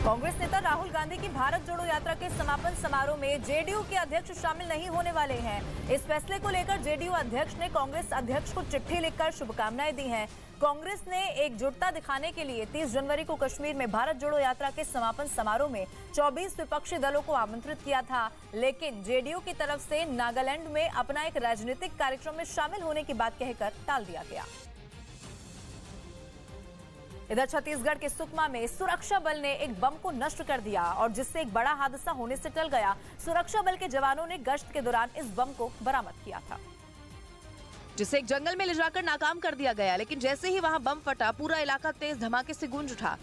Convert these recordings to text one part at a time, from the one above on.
कांग्रेस नेता राहुल गांधी की भारत जोड़ो यात्रा के समापन समारोह में जेडीयू के अध्यक्ष शामिल नहीं होने वाले हैं। इस फैसले को लेकर जेडीयू अध्यक्ष ने कांग्रेस अध्यक्ष को चिट्ठी लिखकर शुभकामनाएं दी हैं। कांग्रेस ने एकजुटता दिखाने के लिए 30 जनवरी को कश्मीर में भारत जोड़ो यात्रा के समापन समारोह में 24 विपक्षी दलों को आमंत्रित किया था, लेकिन जेडीयू की तरफ से नागालैंड में अपना एक राजनीतिक कार्यक्रम में शामिल होने की बात कहकर टाल दिया गया। इधर छत्तीसगढ़ के सुकमा में सुरक्षा बल ने एक बम को नष्ट कर दिया और जिससे एक बड़ा हादसा होने से टल गया। सुरक्षा बल के जवानों ने गश्त के दौरान इस बम को बरामद किया था, जिसे एक जंगल में ले जाकर नाकाम कर दिया गया, लेकिन जैसे ही वहां बम फटा पूरा इलाका तेज धमाके से गूंज उठा।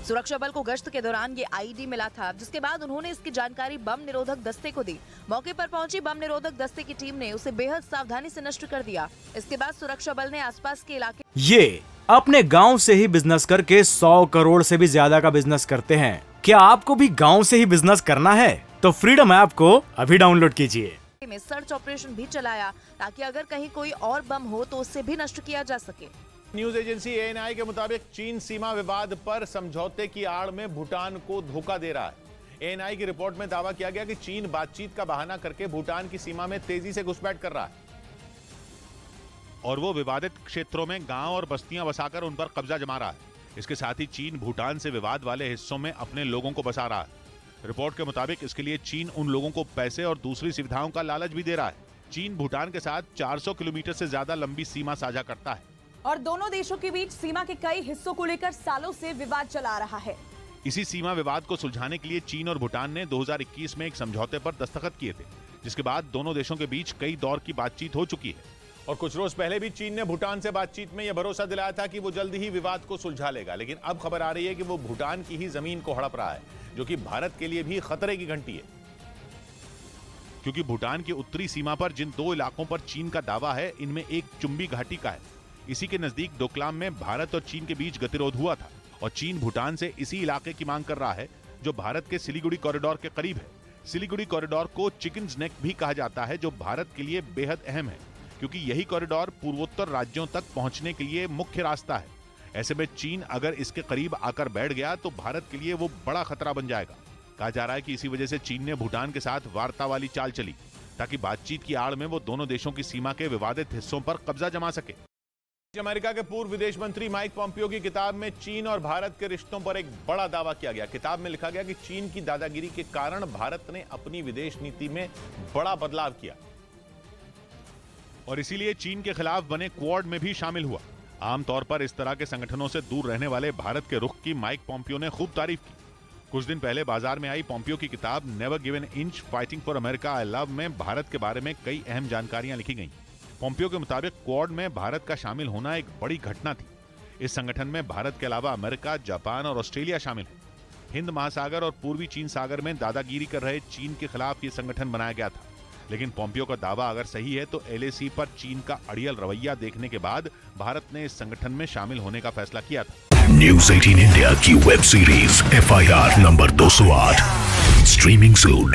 सुरक्षा बल को गश्त के दौरान ये आईडी मिला था, जिसके बाद उन्होंने इसकी जानकारी बम निरोधक दस्ते को दी। मौके पर पहुंची बम निरोधक दस्ते की टीम ने उसे बेहद सावधानी से नष्ट कर दिया। इसके बाद सुरक्षा बल ने आसपास के इलाके ये अपने गांव से ही बिजनेस करके 100 करोड़ से भी ज्यादा का बिजनेस करते हैं। क्या आपको भी गांव से ही बिजनेस करना है? तो फ्रीडम ऐप को अभी डाउनलोड कीजिए। में सर्च ऑपरेशन भी चलाया ताकि अगर कहीं कोई और बम हो तो उससे भी नष्ट किया जा सके। न्यूज एजेंसी एएनआई के मुताबिक चीन सीमा विवाद पर समझौते की आड़ में भूटान को धोखा दे रहा है। एएनआई की रिपोर्ट में दावा किया गया कि चीन बातचीत का बहाना करके भूटान की सीमा में तेजी से घुसपैठ कर रहा है और वो विवादित क्षेत्रों में गांव और बस्तियां बसाकर उन पर कब्जा जमा रहा है। इसके साथ ही चीन भूटान से विवाद वाले हिस्सों में अपने लोगों को बसा रहा है। रिपोर्ट के मुताबिक इसके लिए चीन उन लोगों को पैसे और दूसरी सुविधाओं का लालच भी दे रहा है। चीन भूटान के साथ 400 किलोमीटर से ज्यादा लंबी सीमा साझा करता है और दोनों देशों के बीच सीमा के कई हिस्सों को लेकर सालों से विवाद चला रहा है। इसी सीमा विवाद को सुलझाने के लिए चीन और भूटान ने 2021 में एक समझौते पर दस्तखत किए थे, जिसके बाद दोनों देशों के बीच कई दौर की बातचीत हो चुकी है और कुछ रोज पहले भी चीन ने भूटान से बातचीत में यह भरोसा दिलाया था कि वो जल्दी ही विवाद को सुलझा लेगा। लेकिन अब खबर आ रही है कि वो भूटान की ही जमीन को हड़प रहा है, जो कि भारत के लिए भी खतरे की घंटी है, क्योंकि भूटान की उत्तरी सीमा पर जिन 2 इलाकों पर चीन का दावा है, इनमें एक चुंबी घाटी का है। इसी के नजदीक डोकलाम में भारत और चीन के बीच गतिरोध हुआ था और चीन भूटान से इसी इलाके की मांग कर रहा है, जो भारत के सिलीगुड़ी कॉरिडोर के करीब है। सिलीगुड़ी कॉरिडोर को चिकन्स नेक भी कहा जाता है, जो भारत के लिए बेहद अहम है, क्योंकि यही कॉरिडोर पूर्वोत्तर राज्यों तक पहुंचने के लिए मुख्य रास्ता है। ऐसे में चीन अगर इसके करीब आकर बैठ गया तो भारत के लिए वो बड़ा खतरा बन जाएगा। कहा जा रहा है कि इसी वजह से चीन ने भूटान के साथ वार्ता वाली चाल चली, ताकि बातचीत की आड़ में वो दोनों देशों की सीमा के विवादित हिस्सों पर कब्जा जमा सके। अमेरिका के पूर्व विदेश मंत्री माइक पॉम्पियो की किताब में चीन और भारत के रिश्तों पर एक बड़ा दावा किया गया। किताब में लिखा गया कि चीन की दादागिरी के कारण भारत ने अपनी विदेश नीति में बड़ा बदलाव किया और इसीलिए चीन के खिलाफ बने क्वाड में भी शामिल हुआ। आमतौर पर इस तरह के संगठनों से दूर रहने वाले भारत के रुख की माइक पॉम्पियो ने खूब तारीफ की। कुछ दिन पहले बाजार में आई पॉम्पियो की किताब never give an inch fighting for America I love में भारत के बारे में कई अहम जानकारियां लिखी गईं। पॉम्पियो के मुताबिक क्वाड में भारत का शामिल होना एक बड़ी घटना थी। इस संगठन में भारत के अलावा अमेरिका, जापान और ऑस्ट्रेलिया शामिल है। हिंद महासागर और पूर्वी चीन सागर में दादागिरी कर रहे चीन के खिलाफ ये संगठन बनाया गया था। लेकिन पॉम्पियो का दावा अगर सही है तो LAC पर चीन का अड़ियल रवैया देखने के बाद भारत ने इस संगठन में शामिल होने का फैसला किया था। न्यूज़ 18 इंडिया की web series FIR number 208 streaming सून।